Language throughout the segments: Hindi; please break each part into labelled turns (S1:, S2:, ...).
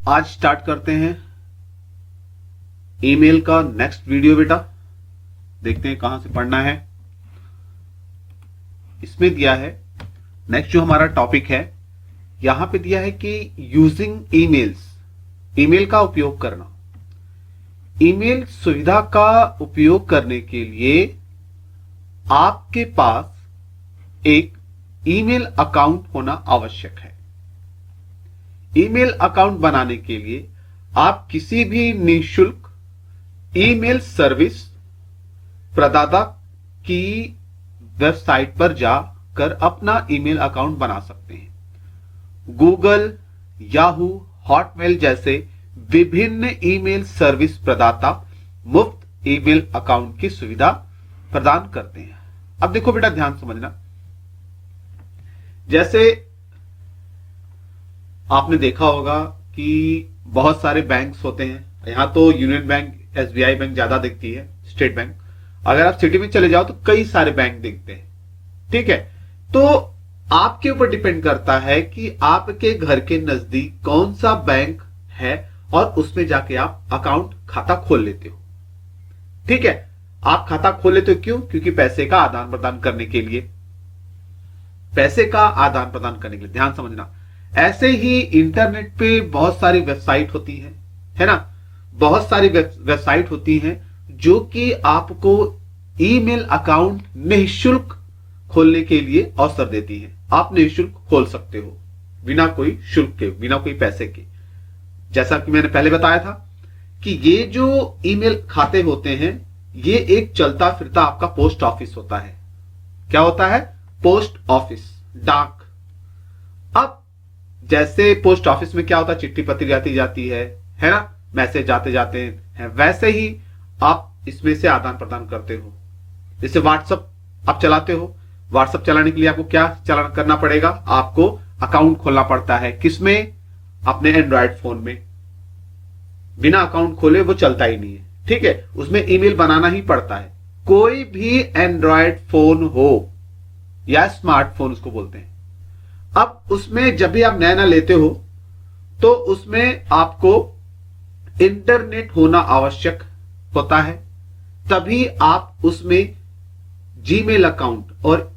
S1: आज स्टार्ट करते हैं ईमेल का नेक्स्ट वीडियो बेटा। देखते हैं कहां से पढ़ना है। इसमें दिया है नेक्स्ट जो हमारा टॉपिक है, यहां पे दिया है कि यूजिंग ईमेल्स, ईमेल का उपयोग करना। ईमेल सुविधा का उपयोग करने के लिए आपके पास एक ईमेल अकाउंट होना आवश्यक है। ईमेल अकाउंट बनाने के लिए आप किसी भी निःशुल्क ईमेल सर्विस प्रदाता की वेबसाइट पर जाकर अपना ईमेल अकाउंट बना सकते हैं। गूगल, याहू, हॉटमेल जैसे विभिन्न ईमेल सर्विस प्रदाता मुफ्त ईमेल अकाउंट की सुविधा प्रदान करते हैं। अब देखो बेटा, ध्यान समझना। जैसे आपने देखा होगा कि बहुत सारे बैंक्स होते हैं। यहां तो यूनियन बैंक, एसबीआई बैंक ज्यादा दिखती है, स्टेट बैंक। अगर आप सिटी में चले जाओ तो कई सारे बैंक दिखते हैं। ठीक है, तो आपके ऊपर डिपेंड करता है कि आपके घर के नजदीक कौन सा बैंक है और उसमें जाके आप अकाउंट, खाता खोल लेते हो। ठीक है, आप खाता खोल लेते हो क्यों? क्योंकि पैसे का आदान प्रदान करने के लिए, पैसे का आदान प्रदान करने के लिए। ध्यान समझना। ऐसे ही इंटरनेट पे बहुत सारी वेबसाइट होती है ना, बहुत सारी वेबसाइट होती हैं जो कि आपको ईमेल अकाउंट निःशुल्क खोलने के लिए अवसर देती हैं। आप निःशुल्क खोल सकते हो, बिना कोई शुल्क के, बिना कोई पैसे के। जैसा कि मैंने पहले बताया था कि ये जो ईमेल खाते होते हैं, ये एक चलता फिरता आपका पोस्ट ऑफिस होता है। क्या होता है? पोस्ट ऑफिस, डाक। अब जैसे पोस्ट ऑफिस में क्या होता है, चिट्ठी पत्री जाती है ना, मैसेज आते जाते हैं, वैसे ही आप इसमें से आदान प्रदान करते हो। जैसे व्हाट्सएप आप चलाते हो, व्हाट्सएप चलाने के लिए आपको क्या चलाना करना पड़ेगा? आपको अकाउंट खोलना पड़ता है। किसमें? अपने एंड्रॉयड फोन में। बिना अकाउंट खोले वो चलता ही नहीं है। ठीक है, उसमें ईमेल बनाना ही पड़ता है। कोई भी एंड्रॉयड फोन हो या स्मार्टफोन उसको बोलते हैं। अब उसमें जब भी आप नया लेते हो तो उसमें आपको इंटरनेट होना आवश्यक होता है, तभी आप उसमें जीमेल अकाउंट और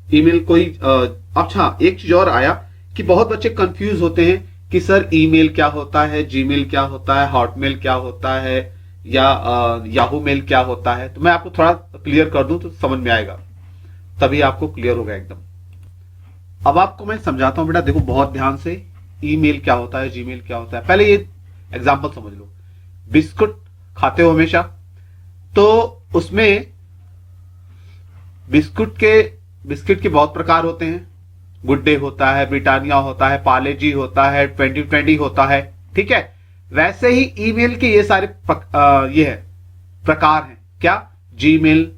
S1: ईमेल कोई अच्छा, एक चीज और आया कि बहुत बच्चे कंफ्यूज होते हैं कि सर ईमेल क्या होता है, जीमेल क्या होता है, हॉटमेल क्या होता है, या याहू मेल क्या होता है। तो मैं आपको थोड़ा क्लियर कर दूं तो समझ में आएगा, तभी आपको क्लियर होगा एकदम। अब आपको मैं समझाता हूं बेटा, देखो बहुत ध्यान से। ईमेल क्या होता है, जीमेल क्या होता है, पहले ये एग्जांपल समझ लो। बिस्कुट खाते हो हमेशा, तो उसमें बिस्किट के बहुत प्रकार होते हैं। गुड डे होता है, ब्रिटानिया होता है, पार्ले जी होता है, 2020 होता है। ठीक है, वैसे ही ईमेल के ये सारे ये है प्रकार हैं। क्या? Gmail,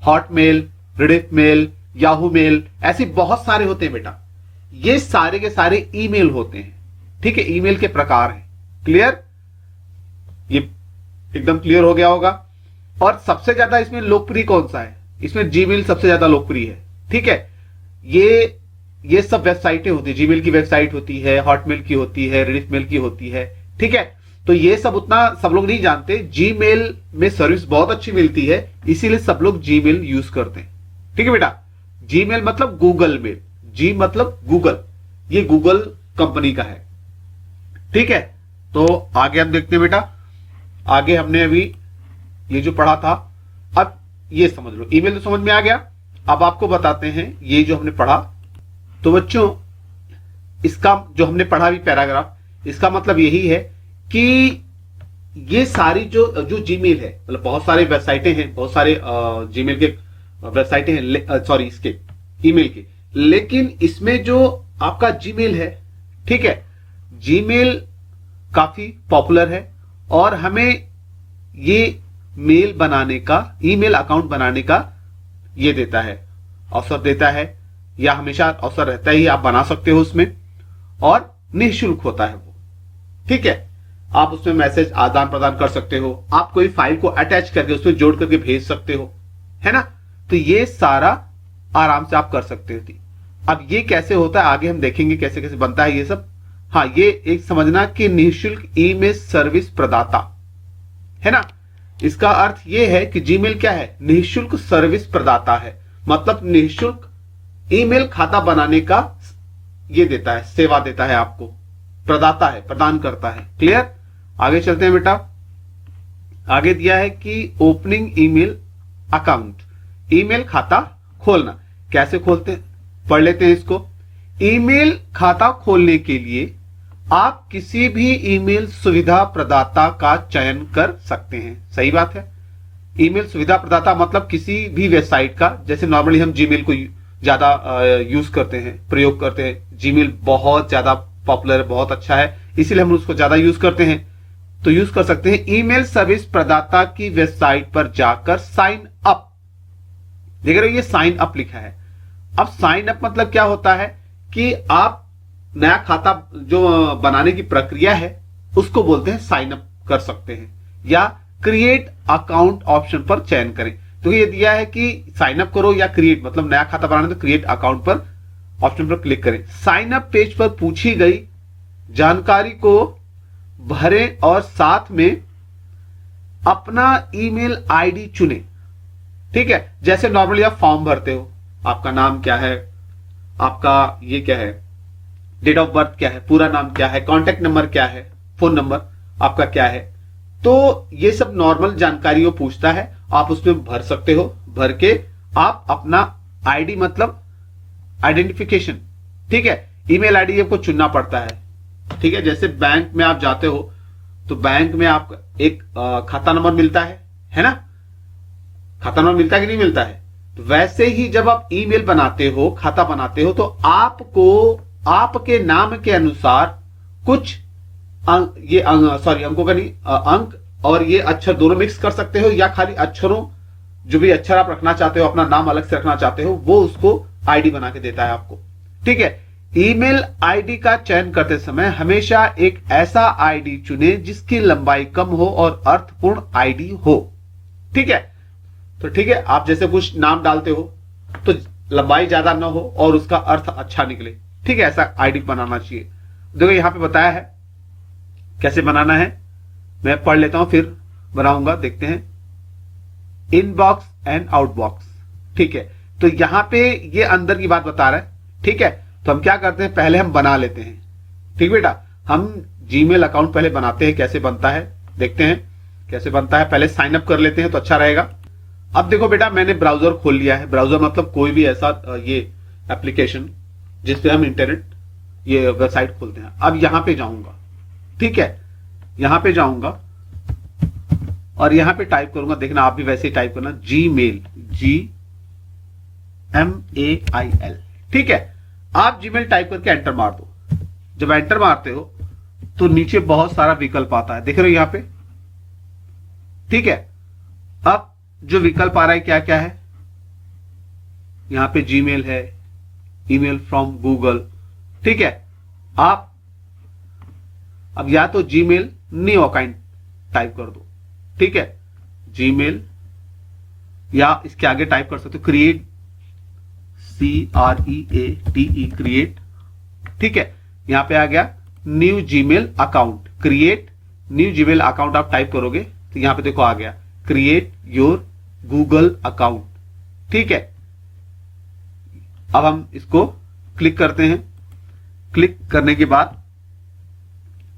S1: Hotmail, Rediff mail, Yahoo mail, ऐसे बहुत सारे होते हैं बेटा। ये सारे के सारे ईमेल होते हैं। ठीक है, ईमेल के प्रकार हैं। क्लियर? ये एकदम क्लियर हो गया होगा। और सबसे ज्यादा इसमें लोकप्रिय कौन सा है? इसमें जीमेल सबसे ज्यादा लोकप्रिय है। ठीक है, ये सब वेबसाइटें होती है। जीमेल की वेबसाइट होती है, हॉटमेल की होती है, रिडिफ मेल की होती है। ठीक है, तो ये सब उतना सब लोग नहीं जानते। जीमेल में सर्विस बहुत अच्छी मिलती है, इसीलिए सब लोग जीमेल यूज करते हैं। ठीक है बेटा, जीमेल मतलब गूगल मेल, जी मतलब गूगल, ये गूगल कंपनी का है। ठीक है, तो आगे हम देखते हैं बेटा। आगे हमने अभी ये जो पढ़ा था, अब ये समझ लो। ईमेल तो समझ में आ गया। अब आपको बताते हैं ये जो हमने पढ़ा। तो बच्चों, इसका जो हमने पढ़ा भी पैराग्राफ, इसका मतलब यही है कि ये सारी जो जीमेल है, मतलब बहुत सारे वेबसाइटें हैं, बहुत सारे जीमेल के वेबसाइटें हैं, सॉरी इसके ईमेल के। लेकिन इसमें जो आपका जीमेल है, ठीक है, जीमेल काफी पॉपुलर है और हमें ये मेल बनाने का, ईमेल अकाउंट बनाने का ये देता है, अवसर देता है, या हमेशा अवसर रहता ही, आप बना सकते हो उसमें, और निःशुल्क होता है वो। ठीक है, आप उसमें मैसेज आदान प्रदान कर सकते हो, आप कोई फाइल को अटैच करके उसमें जोड़ करके भेज सकते हो, है ना। तो ये सारा आराम से आप कर सकते हो। अब ये कैसे होता है आगे हम देखेंगे, कैसे कैसे बनता है ये सब। हाँ, ये एक समझना कि निःशुल्क ईमेल सर्विस प्रदाता है ना। इसका अर्थ ये है कि जीमेल क्या है, निःशुल्क सर्विस प्रदाता है, मतलब निःशुल्क ईमेल खाता बनाने का ये देता है, सेवा देता है आपको, प्रदाता है, प्रदान करता है। क्लियर। आगे चलते हैं बेटा। आगे दिया है कि ओपनिंग ईमेल अकाउंट, ईमेल खाता खोलना। कैसे खोलते हैं, पढ़ लेते हैं इसको। ईमेल खाता खोलने के लिए आप किसी भी ईमेल सुविधा प्रदाता का चयन कर सकते हैं। सही बात है। ईमेल सुविधा प्रदाता मतलब किसी भी वेबसाइट का, जैसे नॉर्मली हम जीमेल को ज्यादा यूज करते हैं, प्रयोग करते हैं। जीमेल बहुत ज्यादा पॉपुलर है, बहुत अच्छा है, इसीलिए हम उसको ज्यादा यूज करते हैं। तो यूज कर सकते हैं ईमेल सर्विस प्रदाता की वेबसाइट पर जाकर साइन अप। देख रहे हो, ये साइन अप लिखा है। अब साइन अप मतलब क्या होता है कि आप नया खाता जो बनाने की प्रक्रिया है उसको बोलते हैं साइन अप कर सकते हैं, या क्रिएट अकाउंट ऑप्शन पर चयन करें। तो ये दिया है कि साइन अप करो या क्रिएट, मतलब नया खाता बनाना तो क्रिएट अकाउंट पर ऑप्शन पर क्लिक करें। साइन अप पेज पर पूछी गई जानकारी को भरें और साथ में अपना ईमेल आईडी चुनें। ठीक है, जैसे नॉर्मली आप फॉर्म भरते हो, आपका नाम क्या है, आपका ये क्या है, डेट ऑफ बर्थ क्या है, पूरा नाम क्या है, कॉन्टेक्ट नंबर क्या है, फोन नंबर आपका क्या है, तो ये सब नॉर्मल जानकारी वो पूछता है, आप उसमें भर सकते हो। भर के आप अपना आईडी मतलब आइडेंटिफिकेशन, ठीक है, ईमेल आईडी आपको चुनना पड़ता है। ठीक है, जैसे बैंक में आप जाते हो तो बैंक में आपको एक खाता नंबर मिलता है ना, खाता नंबर मिलता है कि नहीं मिलता है। तो वैसे ही जब आप ईमेल बनाते हो, खाता बनाते हो, तो आपको आपके नाम के अनुसार कुछ अंकों का नहीं, अंक और ये अक्षर दोनों मिक्स कर सकते हो, या खाली अक्षरों, जो भी अक्षर आप रखना चाहते हो, अपना नाम अलग से रखना चाहते हो, वो उसको आईडी बना के देता है आपको। ठीक है, ईमेल आईडी का चयन करते समय हमेशा एक ऐसा आईडी चुने जिसकी लंबाई कम हो और अर्थपूर्ण आईडी हो। ठीक है, तो ठीक है, आप जैसे कुछ नाम डालते हो तो लंबाई ज्यादा ना हो और उसका अर्थ अच्छा निकले। ठीक है, ऐसा आईडी बनाना चाहिए। देखो यहां पे बताया है कैसे बनाना है, मैं पढ़ लेता हूं फिर बनाऊंगा, देखते हैं। Inbox and outbox. ठीक है, तो यहां पे ये अंदर की बात बता रहा है। ठीक है, तो हम क्या करते हैं, पहले हम बना लेते हैं। ठीक बेटा, हम जीमेल अकाउंट पहले बनाते हैं, कैसे बनता है देखते हैं कैसे बनता है। पहले साइन अप कर लेते हैं तो अच्छा रहेगा। अब देखो बेटा, मैंने ब्राउजर खोल लिया है। ब्राउजर मतलब कोई भी ऐसा ये एप्लीकेशन जिसपे हम इंटरनेट ये वेबसाइट खोलते हैं। अब यहां पे जाऊंगा, ठीक है, यहां पे जाऊंगा और यहां पे टाइप करूंगा, देखना आप भी वैसे ही टाइप करना, जीमेल, GMAIL। ठीक है, आप जीमेल टाइप करके एंटर मार दो। जब एंटर मारते हो तो नीचे बहुत सारा विकल्प आता है, देख रहे हो यहां पे। ठीक है, अब जो विकल्प आ रहा है क्या क्या है, यहां पे जीमेल है, ईमेल फ्रॉम गूगल। ठीक है, आप अब या तो जीमेल न्यू अकाउंट टाइप कर दो। ठीक है, जीमेल, या इसके आगे टाइप कर सकते हो क्रिएट, CREATE, क्रिएट। ठीक है, यहां पे आ गया new Gmail account, create new Gmail account आप टाइप करोगे तो यहां पे देखो आ गया क्रिएट योर गूगल अकाउंट। ठीक है, अब हम इसको क्लिक करते हैं। क्लिक करने के बाद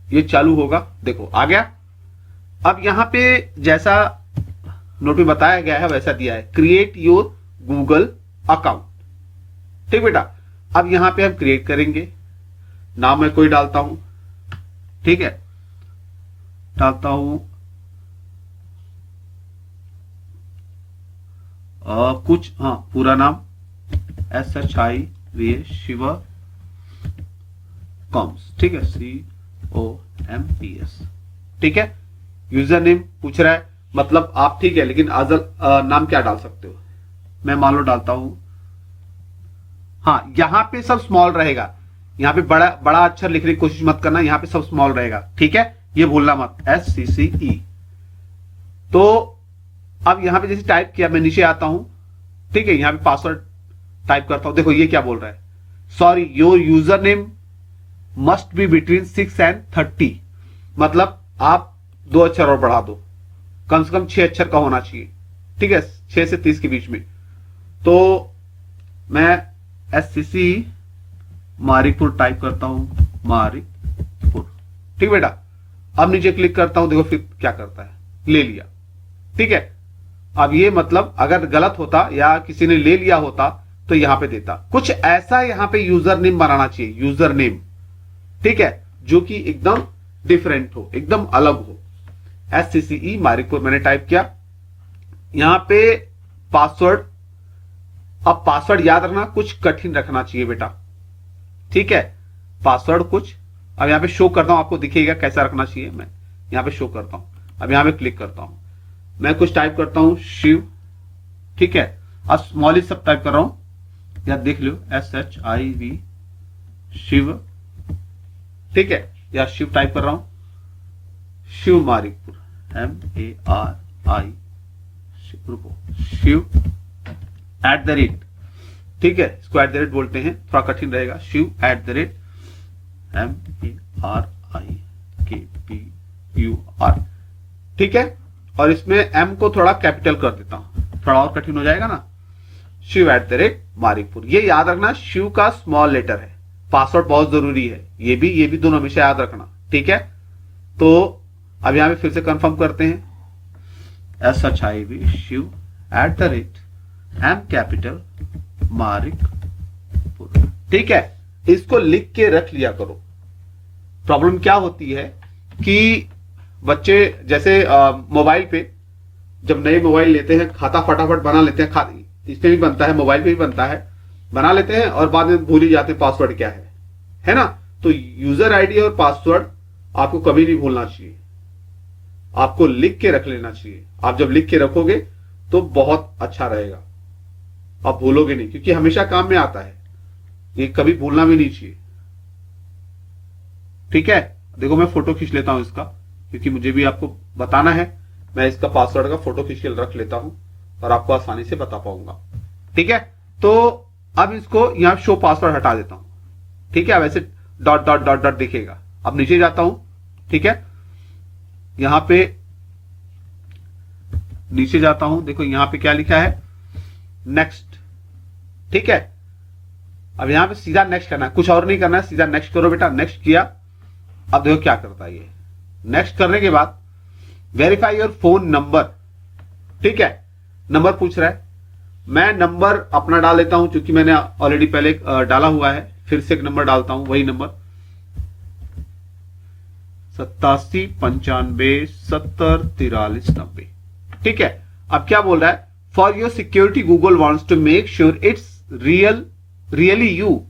S1: ये चालू होगा, देखो आ गया। अब यहां पे जैसा नोट में बताया गया है वैसा दिया है, क्रिएट योर गूगल अकाउंट। ठीक बेटा, अब यहां पे हम क्रिएट करेंगे, नाम मैं कोई डालता हूं। ठीक है, डालता हूं कुछ, हाँ पूरा नाम SHIV शिवा कॉम्स। ठीक है, COMPS। ठीक है, यूजर नेम पूछ रहा है, मतलब आप, ठीक है, लेकिन अदर नाम क्या डाल सकते हो, मैं मान लो डालता हूं, हाँ यहां पे सब स्मॉल रहेगा, यहां पे बड़ा बड़ा अक्षर लिखने की कोशिश मत करना, यहां पे सब स्मॉल रहेगा। ठीक है, ये भूलना मत, SCCE। तो अब यहां पे जैसे टाइप किया, मैं नीचे आता हूं। ठीक है, यहां पे पासवर्ड टाइप करता हूं, देखो ये क्या बोल रहा है, sorry your user name must be between 6 and 30, मतलब आप 2 अक्षर और बढ़ा दो, कम से कम 6 अक्षर का होना चाहिए, ठीक है, 6 से 30 के बीच में। तो मैं SCC मारिकपुर टाइप करता हूं, मारिकपुर, ठीक बेटा। अब नीचे क्लिक करता हूं, देखो फिर क्या करता है, ले लिया, ठीक है। अब ये मतलब अगर गलत होता या किसी ने ले लिया होता तो यहां पे देता, कुछ ऐसा यहां पे यूजर नेम बनाना चाहिए, यूजर नेम, ठीक है, जो कि एकदम डिफरेंट हो, एकदम अलग हो। SCCE मारिकपुर मैंने टाइप किया, यहां पे पासवर्ड, अब पासवर्ड याद रखना कुछ कठिन रखना चाहिए बेटा, ठीक है, पासवर्ड कुछ, अब यहां पे शो करता हूं, आपको दिखेगा कैसा रखना चाहिए, मैं यहां पे शो करता हूं। अब यहां पे क्लिक करता हूं, मैं कुछ टाइप करता हूं, शिव, ठीक है, अब स्मॉल सब टाइप कर रहा हूं, या देख लो SHIV, शिव, ठीक है, या शिव टाइप कर रहा हूं, शिव मारिकपुर, MARI, शिव @ ठीक है, इसको @ बोलते हैं, थोड़ा कठिन रहेगा, शिव @ MARIKPUR, ठीक है। और इसमें M को थोड़ा कैपिटल कर देता हूं, थोड़ा और कठिन हो जाएगा ना, शिव @ मारिकपुर। ये याद रखना शिव का स्मॉल लेटर है, पासवर्ड बहुत जरूरी है, ये भी दोनों हमेशा याद रखना, ठीक है। तो अब यहां पे फिर से कंफर्म करते हैं, SHIV Shiv @ M capital Marikpur, ठीक है। इसको लिख के रख लिया करो। प्रॉब्लम क्या होती है कि बच्चे जैसे मोबाइल पे जब नए मोबाइल लेते हैं, खाता फटाफट बना लेते हैं, इस पे भी बनता है, मोबाइल पे भी बनता है, बना लेते हैं और बाद में भूल ही जाते हैं पासवर्ड क्या है ना। तो यूजर आईडी और पासवर्ड आपको कभी नहीं भूलना चाहिए, आपको लिख के रख लेना चाहिए। आप जब लिख के रखोगे तो बहुत अच्छा रहेगा, आप भूलोगे नहीं, क्योंकि हमेशा काम में आता है, ये कभी भूलना भी नहीं चाहिए, ठीक है। देखो मैं फोटो खींच लेता हूं इसका, क्योंकि मुझे भी आपको बताना है, मैं इसका पासवर्ड का फोटो खींच के रख लेता हूं और आपको आसानी से बता पाऊंगा, ठीक है। तो अब इसको यहां शो पासवर्ड हटा देता हूं, ठीक है, वैसे डॉट डॉट डॉट डॉट दिखेगा। अब नीचे जाता हूं, ठीक है, यहां पे नीचे जाता हूं, देखो यहां पे क्या लिखा है, नेक्स्ट, ठीक है। अब यहां पे सीधा नेक्स्ट करना है, कुछ और नहीं करना है, सीधा नेक्स्ट करो बेटा। नेक्स्ट किया, अब देखो क्या करता है ये, नेक्स्ट करने के बाद वेरीफाई योर फोन नंबर, ठीक है, नंबर पूछ रहा है, मैं नंबर अपना डाल लेता हूं क्योंकि मैंने ऑलरेडी पहले डाला हुआ है, फिर से एक नंबर डालता हूं, वही नंबर 8795704390, ठीक है। अब क्या बोल रहा है, for your security Google wants to make sure it's really you,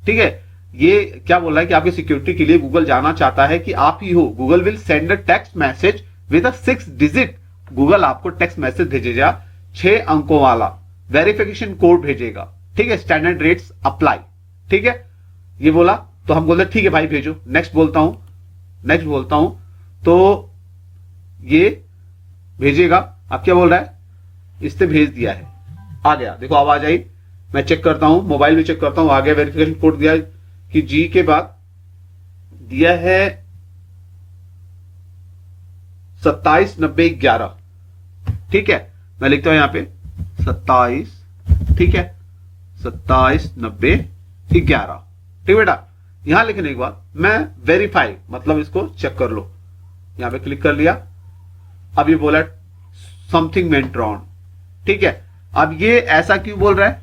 S1: ठीक है। ये क्या बोल रहा है कि आपकी सिक्योरिटी के लिए गूगल जानना चाहता है कि आप ही हो। Google will send a text message with a 6 digit, Google आपको टेक्स्ट मैसेज भेजेगा 6 अंकों वाला, वेरिफिकेशन कोड भेजेगा, ठीक है, स्टैंडर्ड रेट्स अप्लाई, ठीक है। ये बोला तो हम बोलते ठीक है भाई भेजो, नेक्स्ट बोलता हूं, नेक्स्ट बोलता हूं तो ये भेजेगा। अब क्या बोल रहा है, इसने भेज दिया है, आ गया, देखो आवाज आई, मैं चेक करता हूं, मोबाइल में चेक करता हूं, आ गया, वेरिफिकेशन कोड दिया कि जी के बाद दिया है 279011, ठीक है। मैं लिखता हूं यहां पे 27, ठीक है, 279011, ठीक बेटा। यहां लिखने के बाद मैं वेरीफाई मतलब इसको चेक कर लो, यहां पे क्लिक कर लिया। अब ये बोला समथिंग वेंट रॉन्ग, ठीक है। अब ये ऐसा क्यों बोल रहा है,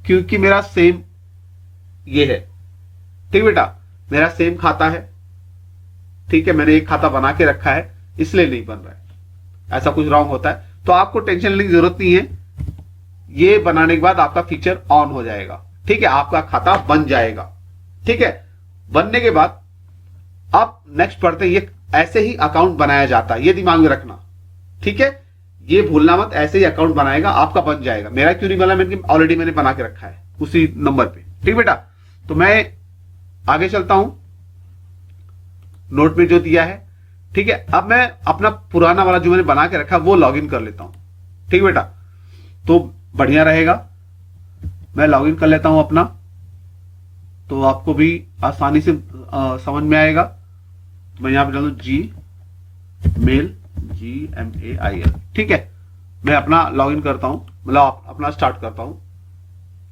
S1: क्योंकि मेरा सेम ये है, ठीक बेटा, मेरा सेम खाता है, ठीक है, मैंने एक खाता बना के रखा है, इसलिए नहीं बन रहा है, ऐसा कुछ रॉन्ग होता है तो आपको टेंशन लेने की जरूरत नहीं है, ये बनाने के बाद आपका फीचर ऑन हो जाएगा, ठीक है, आपका खाता बन जाएगा, ठीक है। बनने के बाद अब नेक्स्ट पढ़ते हैं, ये ऐसे ही अकाउंट बनाया जाता है, ये दिमाग में रखना, ठीक है, ये भूलना मत, ऐसे ही अकाउंट बनाएगा आपका, बन जाएगा। मेरा क्यों नहीं बना, मैंने ऑलरेडी मैंने बना के रखा है उसी नंबर पे, ठीक बेटा। तो मैं आगे चलता हूं, नोट में जो दिया है, ठीक है। अब मैं अपना पुराना वाला जो मैंने बना के रखा वो लॉगिन कर लेता हूं, ठीक बेटा, तो बढ़िया रहेगा। मैं लॉगिन कर लेता हूं अपना, तो आपको भी आसानी से समझ में आएगा। मैं यहां पे डालू जी मेल, GMAIL, ठीक है। मैं अपना लॉगिन करता हूं, मतलब अपना स्टार्ट करता हूं।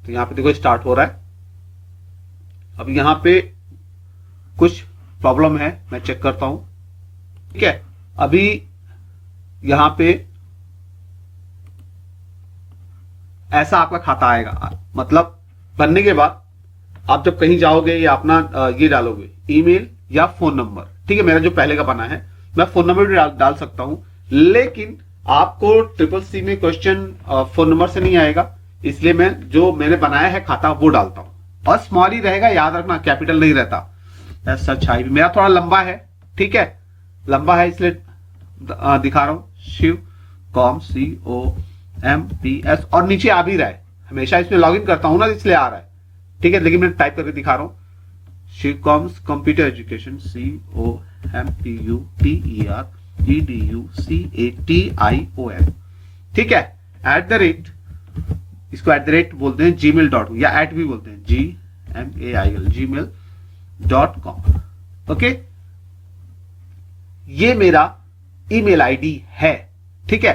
S1: तो यहां पे देखो स्टार्ट हो रहा है। अब यहां पे कुछ प्रॉब्लम है, मैं चेक करता हूं, ठीक है। अभी यहां पे ऐसा आपका खाता आएगा, मतलब बनने के बाद आप जब कहीं जाओगे या अपना ये डालोगे ईमेल या फोन नंबर, ठीक है। मेरा जो पहले का बना है, मैं फोन नंबर भी डाल सकता हूं, लेकिन आपको CCC में क्वेश्चन फोन नंबर से नहीं आएगा, इसलिए मैं जो मैंने बनाया है खाता वो डालता हूं, और स्मॉल ही रहेगा, याद रखना, कैपिटल नहीं रहता। सच है, मेरा थोड़ा लंबा है, ठीक है, लंबा है इसलिए दिखा रहा हूं। शिव कॉम COMPS, और नीचे आ भी रहा है, हमेशा इसमें लॉगिन करता हूं ना, इसलिए आ रहा है, ठीक है। लेकिन मैं टाइप करके दिखा रहा हूं, Shiv coms computer education COMPUTEREDUCATION, ठीक है। @ इसको @ बोलते हैं gmail.com, या @ भी बोलते हैं, GMAIL gmail.com, ओके। ये मेरा ईमेल आईडी है, ठीक है।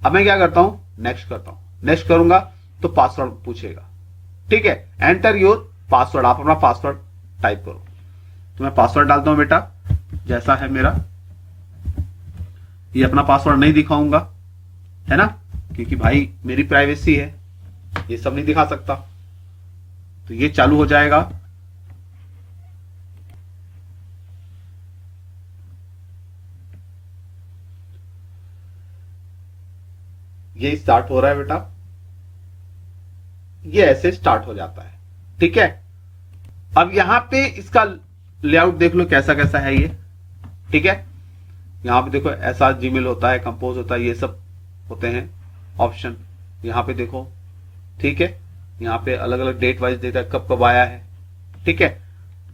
S1: अब मैं क्या करता हूं, नेक्स्ट करता हूं। नेक्स्ट करूंगा तो पासवर्ड पूछेगा, ठीक है। एंटर योर पासवर्ड, आप अपना पासवर्ड टाइप करो। तो मैं पासवर्ड डालता हूं बेटा, जैसा है मेरा। ये अपना पासवर्ड नहीं दिखाऊंगा, है ना, क्योंकि भाई मेरी प्राइवेसी है, ये सब नहीं दिखा सकता। तो ये चालू हो जाएगा। ये स्टार्ट हो रहा है बेटा, ये ऐसे स्टार्ट हो जाता है, ठीक है। अब यहां पे इसका लेआउट देख लो कैसा कैसा है ये, ठीक है। यहां पे देखो ऐसा जीमेल होता है, कंपोज होता है, ये सब होते हैं ऑप्शन, यहां पे देखो, ठीक है। यहां पे अलग अलग डेट वाइज देता है, कब कब आया है, ठीक है।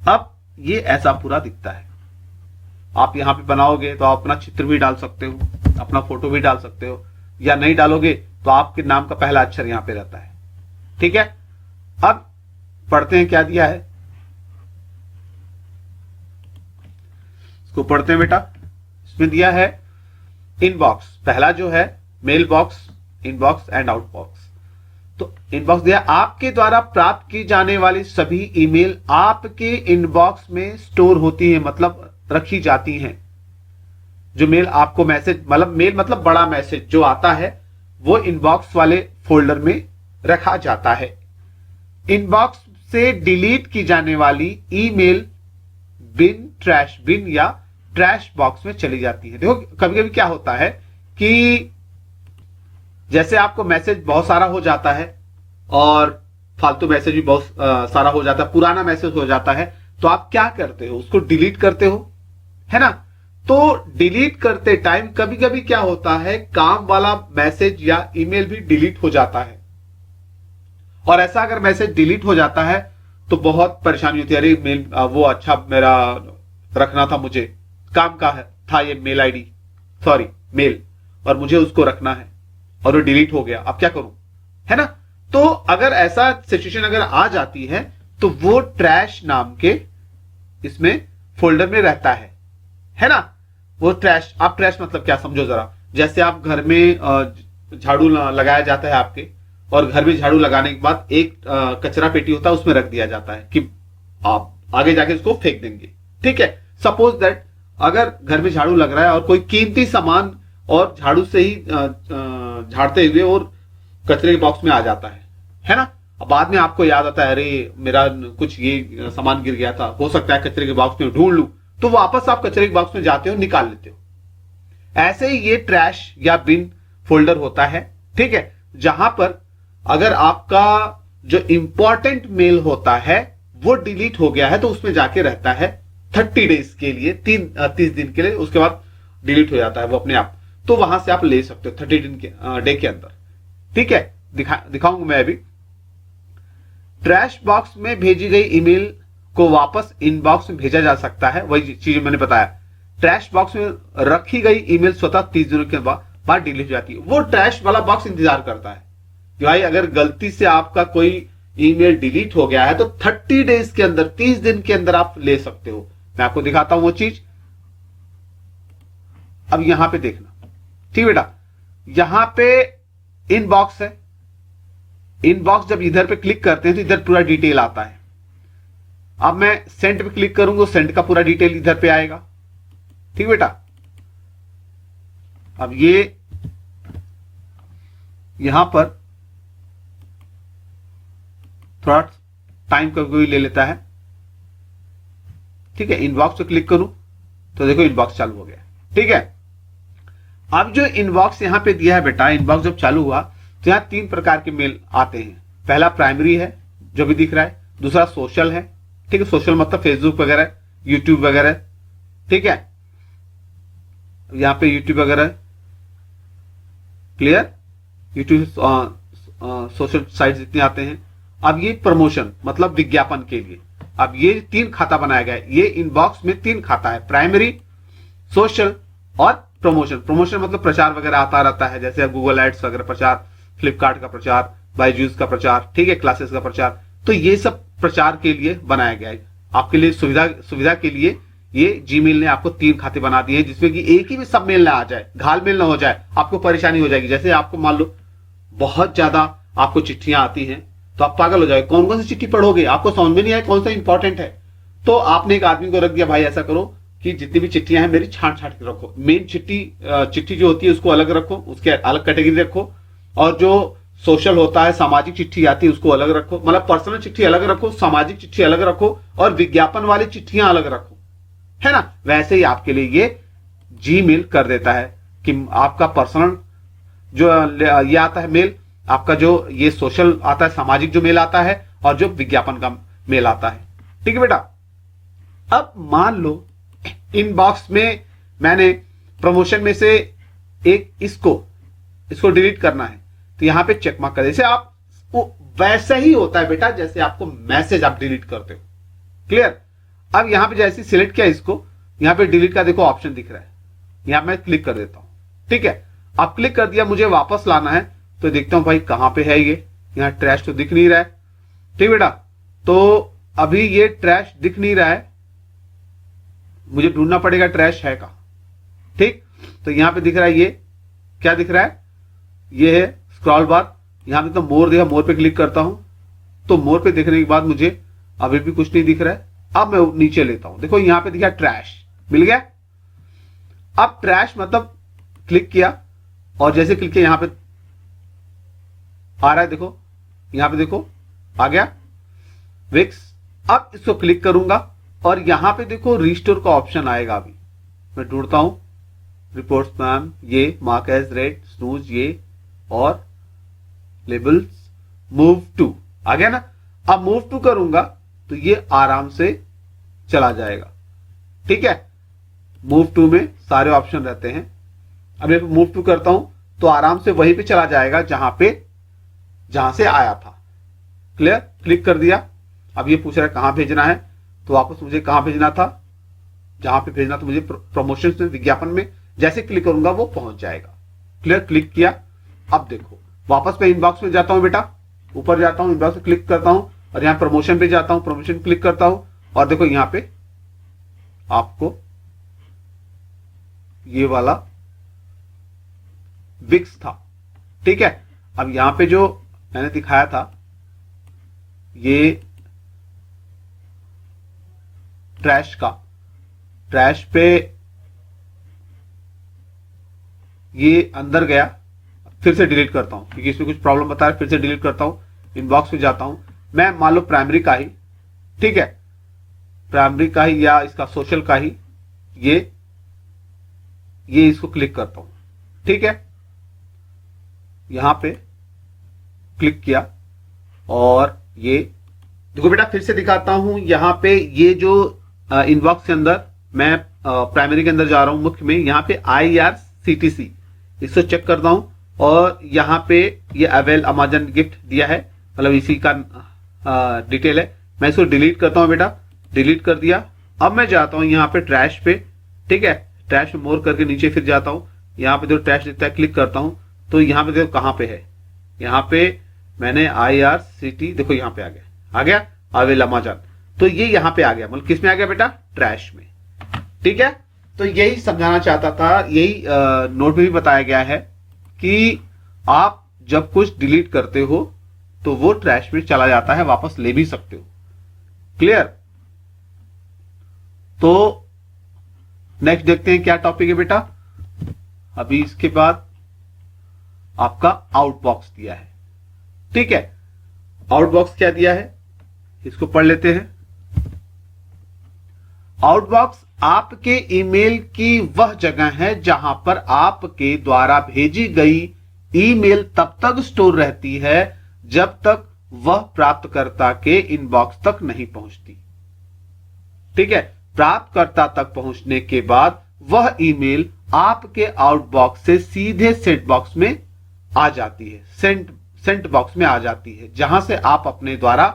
S1: अब ये ऐसा पूरा दिखता है। आप यहां पे बनाओगे तो आप अपना चित्र भी डाल सकते हो, अपना फोटो भी डाल सकते हो, या नहीं डालोगे तो आपके नाम का पहला अक्षर यहां पे रहता है, ठीक है। अब पढ़ते हैं क्या दिया है, इसको पढ़ते हैं बेटा। इसमें दिया है इनबॉक्स, पहला जो है mail box, inbox and outbox. तो इनबॉक्स दिया, आपके द्वारा प्राप्त की जाने वाली सभी ईमेल आपके इनबॉक्स में स्टोर होती है, मतलब रखी जाती हैं। जो मेल आपको मैसेज, मतलब मेल मतलब बड़ा मैसेज जो आता है, वो इनबॉक्स वाले फोल्डर में रखा जाता है। इनबॉक्स से डिलीट की जाने वाली ईमेल बिन, ट्रैश बिन या ट्रैश बॉक्स में चली जाती है। देखो कभी कभी क्या होता है कि जैसे आपको मैसेज बहुत सारा हो जाता है, और फालतू मैसेज भी बहुत सारा हो जाता है, पुराना मैसेज हो जाता है, तो आप क्या करते हो, उसको डिलीट करते हो, है ना। तो डिलीट करते टाइम कभी कभी क्या होता है, काम वाला मैसेज या ईमेल भी डिलीट हो जाता है। और ऐसा अगर मैसेज डिलीट हो जाता है तो बहुत परेशानी होती है, अरे मेल वो अच्छा मेरा रखना था, मुझे काम का था ये मेल आईडी, सॉरी मेल, और मुझे उसको रखना है और वो डिलीट हो गया, अब क्या करूं, है ना। तो अगर ऐसा सिचुएशन अगर आ जाती है तो वो ट्रैश नाम के इसमें फोल्डर में रहता है ना। वो ट्रैश, आप ट्रैश मतलब क्या समझो जरा, जैसे आप घर में झाड़ू लगाया जाता है आपके, और घर में झाड़ू लगाने के बाद एक कचरा पेटी होता है, उसमें रख दिया जाता है कि आप आगे जाके उसको फेंक देंगे, ठीक है। सपोज दैट अगर घर में झाड़ू लग रहा है और कोई कीमती सामान और झाड़ू से ही झाड़ते हुए और कचरे के बॉक्स में आ जाता है ना। अब बाद में आपको याद आता है, अरे मेरा कुछ ये सामान गिर गया था, हो सकता है कचरे के बॉक्स में ढूंढ लूं, तो वापस आप कचरे के बॉक्स में जाते हो, निकाल लेते हो। ऐसे ही ये ट्रैश या बिन फोल्डर होता है, ठीक है, जहां पर अगर आपका जो इंपॉर्टेंट मेल होता है वो डिलीट हो गया है तो उसमें जाके रहता है 30 डेज के लिए, 30 दिन के लिए, उसके बाद डिलीट हो जाता है वो अपने आप। तो वहां से आप ले सकते हो 30 दिन के डे के अंदर, ठीक है। दिखाऊंगा मैं अभी। ट्रैश बॉक्स में भेजी गई ईमेल को वापस इनबॉक्स में भेजा जा सकता है, वही चीज मैंने बताया। ट्रैश बॉक्स में रखी गई ईमेल स्वतः 30 दिनों के बाद डिलीट हो जाती है। वो ट्रैश वाला बॉक्स इंतजार करता है कि भाई अगर गलती से आपका कोई ईमेल डिलीट हो गया है तो 30 डेज के अंदर, 30 दिन के अंदर आप ले सकते हो। मैं आपको दिखाता हूं वो चीज। अब यहां पे देखना, ठीक बेटा, यहां पे इनबॉक्स है। इनबॉक्स जब इधर पे क्लिक करते हैं तो इधर पूरा डिटेल आता है। अब मैं सेंड पे क्लिक करूंगा, सेंड का पूरा डिटेल इधर पे आएगा, ठीक बेटा। अब ये यहां पर थोड़ा टाइम कभी ले लेता है, ठीक है। इनबॉक्स पे क्लिक करूं तो देखो इनबॉक्स चालू हो गया, ठीक है। अब जो इनबॉक्स यहां पे दिया है बेटा, इनबॉक्स जब चालू हुआ तो यहां 3 प्रकार के मेल आते हैं। पहला प्राइमरी है जो भी दिख रहा है, दूसरा सोशल है, ठीक है। सोशल मतलब फेसबुक वगैरह, यूट्यूब वगैरह, ठीक है। यहां पे यूट्यूब वगैरह, क्लियर, यूट्यूब सोशल साइट जितने आते हैं। अब ये प्रमोशन मतलब विज्ञापन के लिए, अब ये 3 खाता बनाया गया है। ये इनबॉक्स में 3 खाता है, प्राइमरी, सोशल और प्रमोशन। प्रमोशन मतलब प्रचार वगैरह आता रहता है, जैसे गूगल एड्स वगैरह प्रचार, फ्लिपकार्ट का प्रचार, बायजूस का प्रचार, ठीक है, क्लासेस का प्रचार। तो ये सब प्रचार के लिए बनाया गया है। आपके लिए सुविधा के लिए ये जीमेल ने आपको 3 खाते बना दिए हैं, जिसमें कि एक ही में सब मेल ना आ जाए, घालमेल ना हो जाए, आपको परेशानी हो जाएगी। जैसे आपको मान लो बहुत ज्यादा आपको चिट्ठियां आती हैं तो आप पागल हो जाएंगे, कौन कौन सी चिट्ठी पढ़ोगे, आपको समझ में नहीं आए कौन सा इंपॉर्टेंट है। तो आपने एक आदमी को रख दिया, भाई ऐसा करो कि जितनी भी चिट्ठियां हैं मेरी छांट छांट के रखो। मेन चिट्ठी जो होती है उसको अलग रखो, उसके अलग कैटेगरी रखो, और जो सोशल होता है, सामाजिक चिट्ठी आती है उसको अलग रखो। मतलब पर्सनल चिट्ठी अलग रखो, सामाजिक चिट्ठी अलग रखो, और विज्ञापन वाली चिट्ठियां अलग रखो, है ना। वैसे ही आपके लिए ये जीमेल कर देता है कि आपका पर्सनल जो ये आता है मेल, आपका जो ये सोशल आता है, सामाजिक जो मेल आता है, और जो विज्ञापन का मेल आता है, ठीक है बेटा। अब मान लो इनबॉक्स में मैंने प्रमोशन में से एक इसको डिलीट करना है, तो यहां पे चेक मार्क कर, जैसे आप वैसे ही होता है बेटा जैसे आपको मैसेज आप डिलीट करते हो, क्लियर। अब यहां पे जैसे सिलेक्ट किया इसको, यहां पे डिलीट का देखो ऑप्शन दिख रहा है, यहां मैं क्लिक कर देता हूं, ठीक है। अब क्लिक कर दिया, मुझे वापस लाना है तो देखता हूं भाई कहां पे है ये, यहां ट्रैश तो दिख नहीं रहा है, ठीक बेटा। तो अभी ये ट्रैश दिख नहीं रहा है, मुझे ढूंढना पड़ेगा ट्रैश है कहां, ठीक। तो यहां पे दिख रहा है, ये क्या दिख रहा है, ये है स्क्रॉल बार। यहां पे तो मोर दिखा, मोर पे क्लिक करता हूं तो मोर पे देखने के बाद मुझे अभी भी कुछ नहीं दिख रहा है। अब मैं नीचे लेता हूं, देखो यहां पे दिखा ट्रैश, मिल गया। अब ट्रैश मतलब क्लिक किया, और जैसे क्लिक किया यहां पे आ रहा है, देखो यहां पे देखो आ गया विक्स। अब इसको क्लिक करूंगा और यहां पे देखो रिस्टोर का ऑप्शन आएगा। अभी मैं ढूंढता हूं, रिपोर्ट स्पैम, ये मार्क एज रेड, स्नूज, ये और लेबल्स, मूव टू आ गया ना। अब मूव टू करूंगा तो ये आराम से चला जाएगा, ठीक है। मूव टू में सारे ऑप्शन रहते हैं। अब मैं मूव टू करता हूं तो आराम से वहीं पे चला जाएगा जहां से आया था, क्लियर। क्लिक कर दिया। अब ये पूछ रहा है कहां भेजना है, तो वापस मुझे कहां भेजना था, जहां पे भेजना था मुझे प्रमोशन में, विज्ञापन में, जैसे क्लिक करूंगा वो पहुंच जाएगा, क्लियर। क्लिक किया। अब देखो वापस मैं इनबॉक्स में जाता हूं बेटा, ऊपर जाता हूं, इनबॉक्स में क्लिक करता हूं और यहां प्रमोशन पे जाता हूं, प्रमोशन क्लिक करता हूं और देखो यहां पे आपको ये वाला विक्स था, ठीक है। अब यहां पे जो मैंने दिखाया था ये ट्रैश पे ये अंदर गया। फिर से डिलीट करता हूं क्योंकि इसमें कुछ प्रॉब्लम बता रहा है, फिर से डिलीट करता हूं, इनबॉक्स पे जाता हूं। मैं मान लो प्राइमरी का ही, ठीक है, प्राइमरी का ही या इसका सोशल का ही ये इसको क्लिक करता हूं, ठीक है। यहां पे क्लिक किया और ये देखो बेटा फिर से दिखाता हूं। यहां पे ये जो इनबॉक्स के अंदर मैं प्राइमरी के अंदर जा रहा हूं, मुख्य में यहां पे IRCTC इसको चेक करता हूं और यहां पे ये अवेल अमेजन गिफ्ट दिया है, मतलब इसी का डिटेल है। मैं इसको डिलीट करता हूं बेटा, डिलीट कर दिया। अब मैं जाता हूं यहां पे ट्रैश पे, ठीक है, ट्रैश में मोर करके नीचे फिर जाता हूं, यहां पे जो ट्रैश दिखता है क्लिक करता हूं तो यहां पे देखो कहां पे है, यहां पे मैंने IRCT, देखो यहां पे आ गया अवेल अमेजन, तो ये यहां पे आ गया, मतलब किस में आ गया बेटा, ट्रैश में। ठीक है, तो यही समझाना चाहता था, यही नोट में भी बताया गया है कि आप जब कुछ डिलीट करते हो तो वो ट्रैश में चला जाता है, वापस ले भी सकते हो। क्लियर? तो नेक्स्ट देखते हैं क्या टॉपिक है बेटा। अभी इसके बाद आपका आउटबॉक्स दिया है। ठीक है, आउटबॉक्स क्या दिया है इसको पढ़ लेते हैं। आउटबॉक्स आपके ईमेल की वह जगह है जहां पर आपके द्वारा भेजी गई ईमेल तब तक स्टोर रहती है जब तक वह प्राप्तकर्ता के इनबॉक्स तक नहीं पहुंचती। ठीक है, प्राप्तकर्ता तक पहुंचने के बाद वह ईमेल आपके आउटबॉक्स से सीधे सेंट बॉक्स में आ जाती है, सेंट बॉक्स में आ जाती है, जहां से आप अपने द्वारा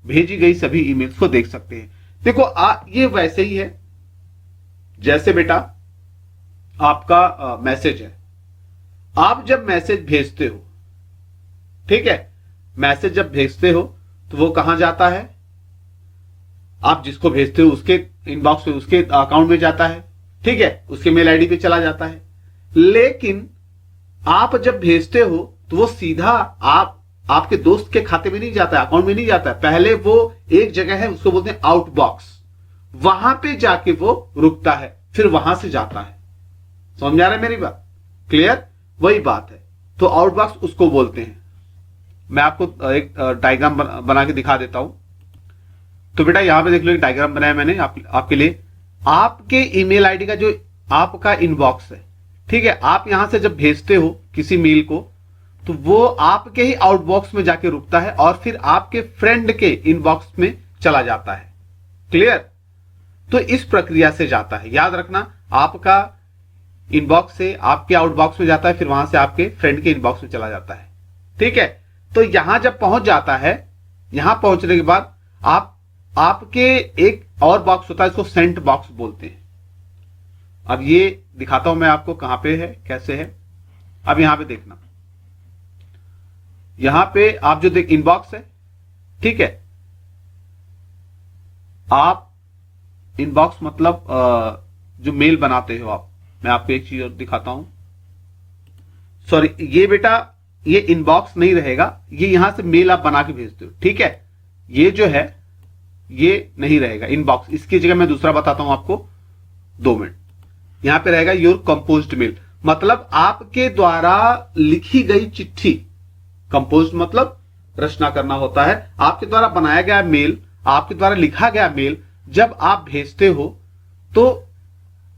S1: भेजी गई सभी ईमेल्स को देख सकते हैं। देखो ये वैसे ही है जैसे बेटा आपका मैसेज है। आप जब मैसेज भेजते हो, ठीक है, मैसेज जब भेजते हो तो वो कहां जाता है, आप जिसको भेजते हो उसके इनबॉक्स में, उसके अकाउंट में जाता है। ठीक है, उसके मेल आईडी पे चला जाता है। लेकिन आप जब भेजते हो तो वो सीधा आपके दोस्त के खाते में नहीं जाता है, अकाउंट में नहीं जाता है। पहले वो एक जगह है, उसको बोलते हैं आउटबॉक्स, वहां पे जाके वो रुकता है, फिर वहां से जाता है। समझ आ रहा है मेरी बात? क्लियर? वही बात है, तो आउटबॉक्स उसको बोलते हैं। मैं आपको एक डायग्राम बना के दिखा देता हूं। तो बेटा यहां पे देख लो, एक डायग्राम बनाया मैंने आपके लिए। आपके ईमेल आईडी का जो आपका इनबॉक्स है, ठीक है, आप यहां से जब भेजते हो किसी मेल को तो वो आपके ही आउटबॉक्स में जाके रुकता है और फिर आपके फ्रेंड के इनबॉक्स में चला जाता है। क्लियर? तो इस प्रक्रिया से जाता है, याद रखना, आपका इनबॉक्स से आपके आउटबॉक्स में जाता है, फिर वहां से आपके फ्रेंड के इनबॉक्स में चला जाता है। ठीक है, तो यहां जब पहुंच जाता है, यहां पहुंचने के बाद आपके एक और बॉक्स होता है, इसको सेंट बॉक्स बोलते हैं। अब ये दिखाता हूं मैं आपको कहां पे है, कैसे है। अब यहां पे देखना, यहां पे आप जो देख इनबॉक्स है, ठीक है, आप इनबॉक्स मतलब जो मेल बनाते हो आप, मैं आपको एक चीज और दिखाता हूं। सॉरी, ये बेटा ये इनबॉक्स नहीं रहेगा, ये यहां से मेल आप बना के भेजते हो। ठीक है, ये जो है ये नहीं रहेगा इनबॉक्स, इसकी जगह मैं दूसरा बताता हूं आपको, 2 मिनट। यहां पे रहेगा योर कंपोज्ड मेल, मतलब आपके द्वारा लिखी गई चिट्ठी। कंपोज्ड मतलब रचना करना होता है, आपके द्वारा बनाया गया मेल, आपके द्वारा लिखा गया मेल जब आप भेजते हो तो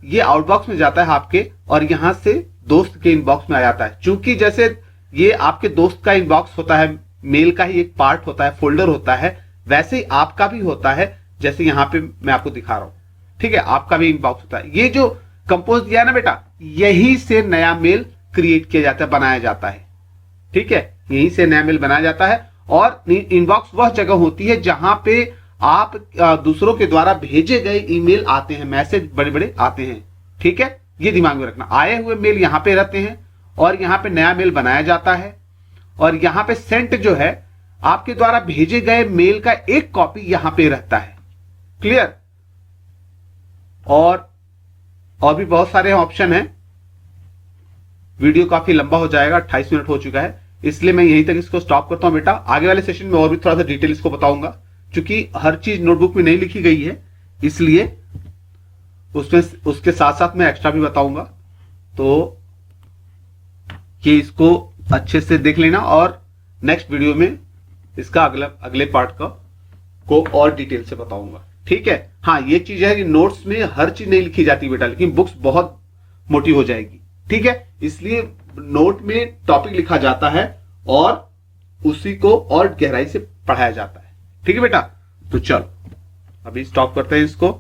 S1: ये आउटबॉक्स में जाता है आपके, और यहां से दोस्त के इनबॉक्स में आ जाता है। चूंकि जैसे ये आपके दोस्त का इनबॉक्स होता है, मेल का ही एक पार्ट होता है, फोल्डर होता है, वैसे ही आपका भी होता है, जैसे यहां पे मैं आपको दिखा रहा हूं। ठीक है, आपका भी इनबॉक्स होता है। ये जो कंपोज दिया ना बेटा, यही से नया मेल क्रिएट किया जाता है, बनाया जाता है। ठीक है, यहीं से नया मेल बनाया जाता है, और इनबॉक्स वह जगह होती है जहां पे आप दूसरों के द्वारा भेजे गए ईमेल आते हैं, मैसेज बड़े बड़े आते हैं। ठीक है, ये दिमाग में रखना, आए हुए मेल यहां पे रहते हैं और यहां पे नया मेल बनाया जाता है, और यहां पे सेंट जो है आपके द्वारा भेजे गए मेल का एक कॉपी यहां पे रहता है। क्लियर? और भी बहुत सारे ऑप्शन हैं, वीडियो काफी लंबा हो जाएगा, 28 मिनट हो चुका है, इसलिए मैं यहीं तक इसको स्टॉप करता हूं बेटा। आगे वाले सेशन में और भी थोड़ा सा डिटेल इसको बताऊंगा, क्योंकि हर चीज नोटबुक में नहीं लिखी गई है, इसलिए उसमें उसके साथ साथ मैं एक्स्ट्रा भी बताऊंगा। तो ये इसको अच्छे से देख लेना, और नेक्स्ट वीडियो में इसका अगले पार्ट को और डिटेल से बताऊंगा। ठीक है, हाँ ये चीज है कि नोट्स में हर चीज नहीं लिखी जाती बेटा, लेकिन बुक्स बहुत मोटी हो जाएगी। ठीक है, इसलिए नोट में टॉपिक लिखा जाता है और उसी को और गहराई से पढ़ाया जाता है। ठीक है बेटा, तो चलो अभी स्टॉप करते हैं इसको।